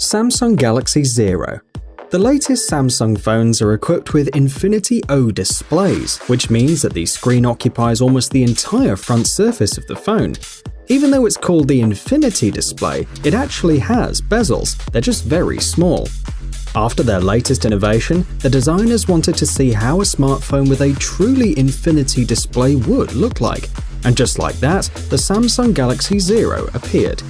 Samsung Galaxy Zero. The latest Samsung phones are equipped with Infinity O displays, which means that the screen occupies almost the entire front surface of the phone. Even though it's called the Infinity display, it actually has bezels, they're just very small. After their latest innovation, the designers wanted to see how a smartphone with a truly infinity display would look like. And just like that, the Samsung Galaxy Zero appeared.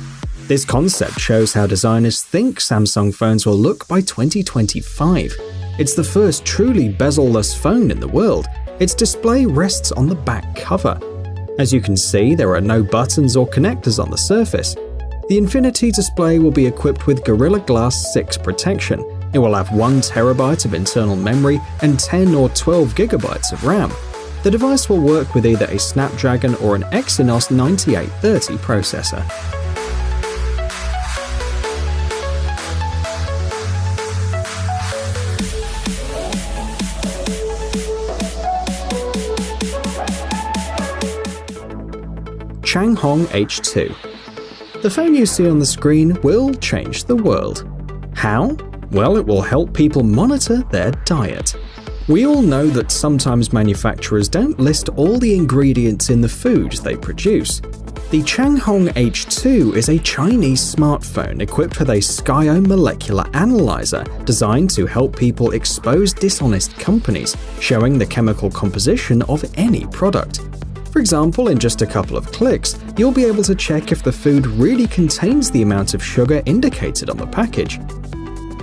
This concept shows how designers think Samsung phones will look by 2025. It's the first truly bezel-less phone in the world. Its display rests on the back cover. As you can see, there are no buttons or connectors on the surface. The Infinity display will be equipped with Gorilla Glass 6 protection. It will have 1 TB of internal memory and 10 or 12 GB of RAM. The device will work with either a Snapdragon or an Exynos 9830 processor. Changhong H2. The phone you see on the screen will change the world. How? Well, it will help people monitor their diet. We all know that sometimes manufacturers don't list all the ingredients in the food they produce. The Changhong H2 is a Chinese smartphone equipped with a Skyo molecular analyzer designed to help people expose dishonest companies, showing the chemical composition of any product. For example, in just a couple of clicks, you'll be able to check if the food really contains the amount of sugar indicated on the package.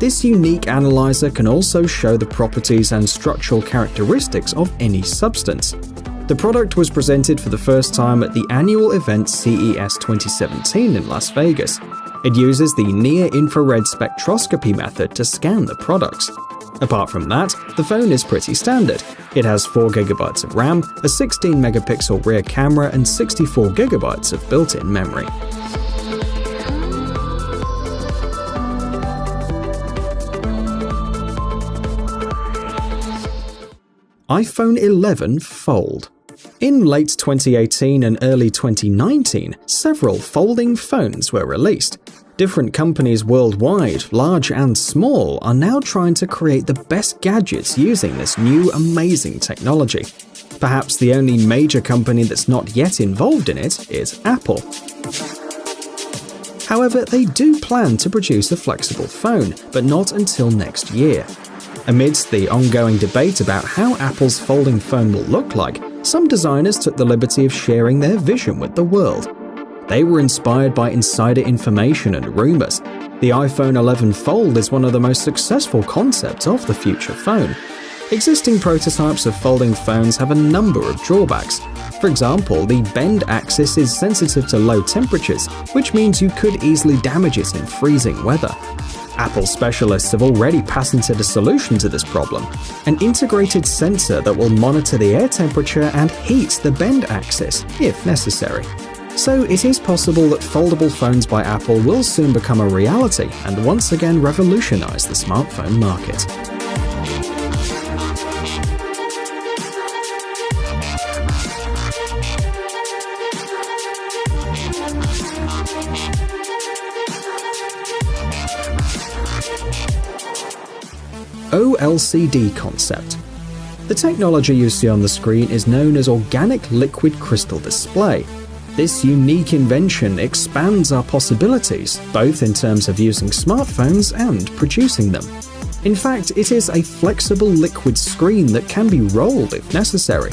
This unique analyzer can also show the properties and structural characteristics of any substance. The product was presented for the first time at the annual event CES 2017 in Las Vegas. It uses the near-infrared spectroscopy method to scan the products. Apart from that, the phone is pretty standard. It has 4 GB of RAM, a 16-megapixel rear camera, and 64 GB of built-in memory. iPhone 11 Fold. In late 2018 and early 2019, several folding phones were released. Different companies worldwide, large and small, are now trying to create the best gadgets using this new amazing technology. Perhaps the only major company that's not yet involved in it is Apple. However, they do plan to produce a flexible phone, but not until next year. Amidst the ongoing debate about how Apple's folding phone will look like, some designers took the liberty of sharing their vision with the world. They were inspired by insider information and rumors. The iPhone 11 Fold is one of the most successful concepts of the future phone. Existing prototypes of folding phones have a number of drawbacks. For example, the bend axis is sensitive to low temperatures, which means you could easily damage it in freezing weather. Apple specialists have already patented a solution to this problem, an integrated sensor that will monitor the air temperature and heat the bend axis, if necessary. So it is possible that foldable phones by Apple will soon become a reality and once again revolutionize the smartphone market. OLCD concept. The technology you see on the screen is known as Organic Liquid Crystal Display. This unique invention expands our possibilities, both in terms of using smartphones and producing them. In fact, it is a flexible liquid screen that can be rolled if necessary.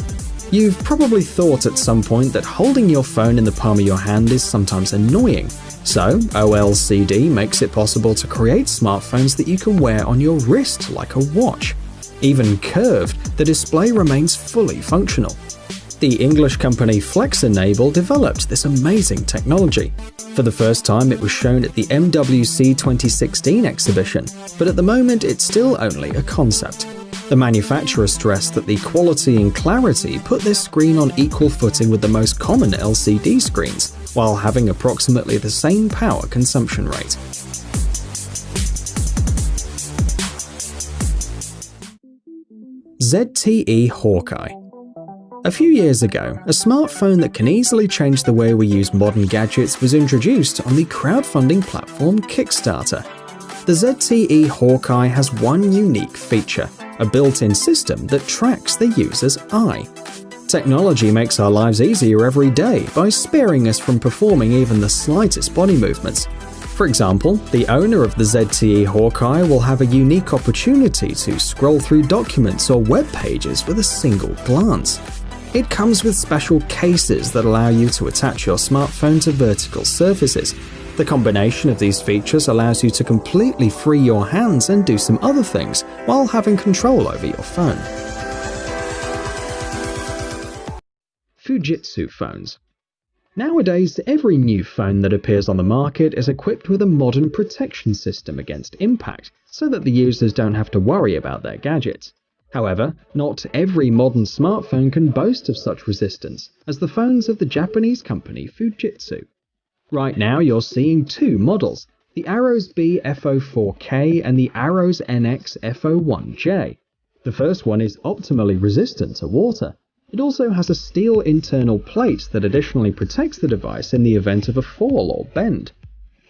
You've probably thought at some point that holding your phone in the palm of your hand is sometimes annoying. So, OLCD makes it possible to create smartphones that you can wear on your wrist like a watch. Even curved, the display remains fully functional. The English company FlexEnable developed this amazing technology. For the first time, it was shown at the MWC 2016 exhibition, but at the moment it's still only a concept. The manufacturer stressed that the quality and clarity put this screen on equal footing with the most common LCD screens, while having approximately the same power consumption rate. ZTE Hawkeye. A few years ago, a smartphone that can easily change the way we use modern gadgets was introduced on the crowdfunding platform Kickstarter. The ZTE Hawkeye has one unique feature, a built-in system that tracks the user's eye. Technology makes our lives easier every day by sparing us from performing even the slightest body movements. For example, the owner of the ZTE Hawkeye will have a unique opportunity to scroll through documents or web pages with a single glance. It comes with special cases that allow you to attach your smartphone to vertical surfaces. The combination of these features allows you to completely free your hands and do some other things while having control over your phone. Fujitsu phones. Nowadays, every new phone that appears on the market is equipped with a modern protection system against impact, so that the users don't have to worry about their gadgets. However, not every modern smartphone can boast of such resistance, as the phones of the Japanese company Fujitsu. Right now you're seeing two models, the Aros B F04K and the Aros NX F01J. The first one is optimally resistant to water. It also has a steel internal plate that additionally protects the device in the event of a fall or bend.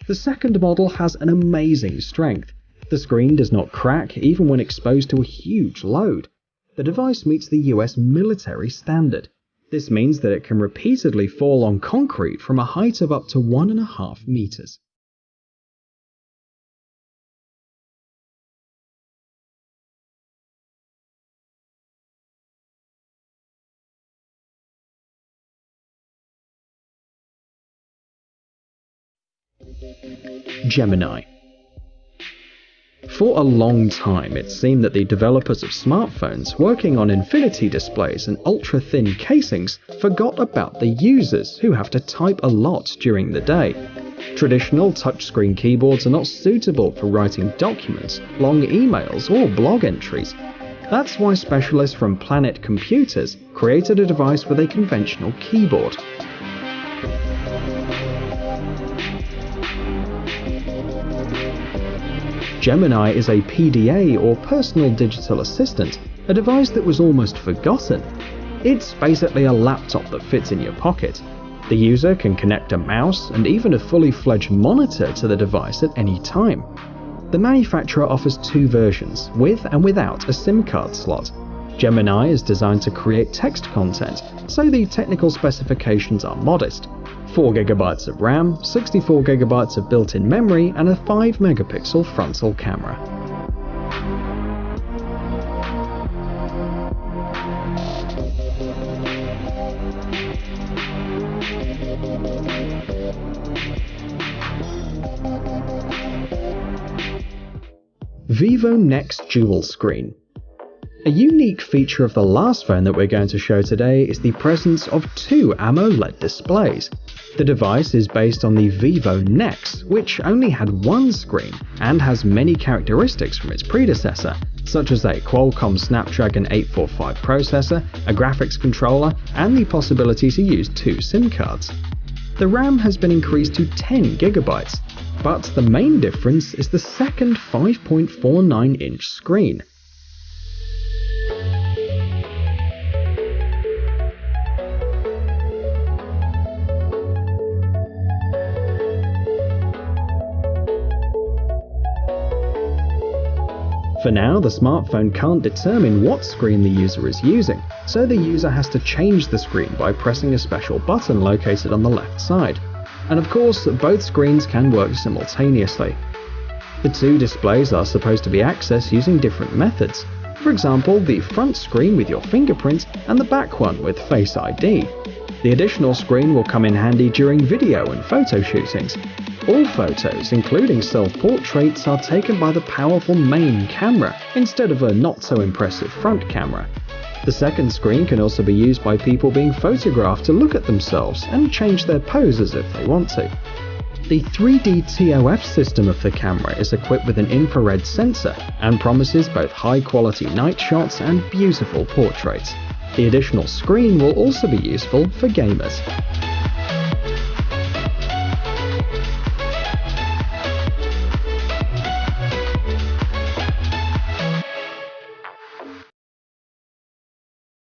The second model has an amazing strength. The screen does not crack even when exposed to a huge load. The device meets the US military standard. This means that it can repeatedly fall on concrete from a height of up to 1.5 meters. Gemini. For a long time, it seemed that the developers of smartphones working on infinity displays and ultra-thin casings forgot about the users who have to type a lot during the day. Traditional touchscreen keyboards are not suitable for writing documents, long emails, or blog entries. That's why specialists from Planet Computers created a device with a conventional keyboard. Gemini is a PDA or personal digital assistant, a device that was almost forgotten. It's basically a laptop that fits in your pocket. The user can connect a mouse and even a fully fledged monitor to the device at any time. The manufacturer offers two versions, with and without a SIM card slot. Gemini is designed to create text content, so the technical specifications are modest. 4GB of RAM, 64GB of built-in memory, and a 5-megapixel frontal camera. Vivo Nex Dual Screen. A unique feature of the last phone that we're going to show today is the presence of two AMOLED displays. The device is based on the Vivo Nex, which only had one screen and has many characteristics from its predecessor, such as a Qualcomm Snapdragon 845 processor, a graphics controller, and the possibility to use two SIM cards. The RAM has been increased to 10GB, but the main difference is the second 5.49-inch screen. For now, the smartphone can't determine what screen the user is using, so the user has to change the screen by pressing a special button located on the left side. And of course, both screens can work simultaneously. The two displays are supposed to be accessed using different methods. For example, the front screen with your fingerprint and the back one with Face ID. The additional screen will come in handy during video and photo shootings. All photos, including self-portraits, are taken by the powerful main camera instead of a not-so-impressive front camera. The second screen can also be used by people being photographed to look at themselves and change their poses if they want to. The 3D TOF system of the camera is equipped with an infrared sensor and promises both high-quality night shots and beautiful portraits. The additional screen will also be useful for gamers.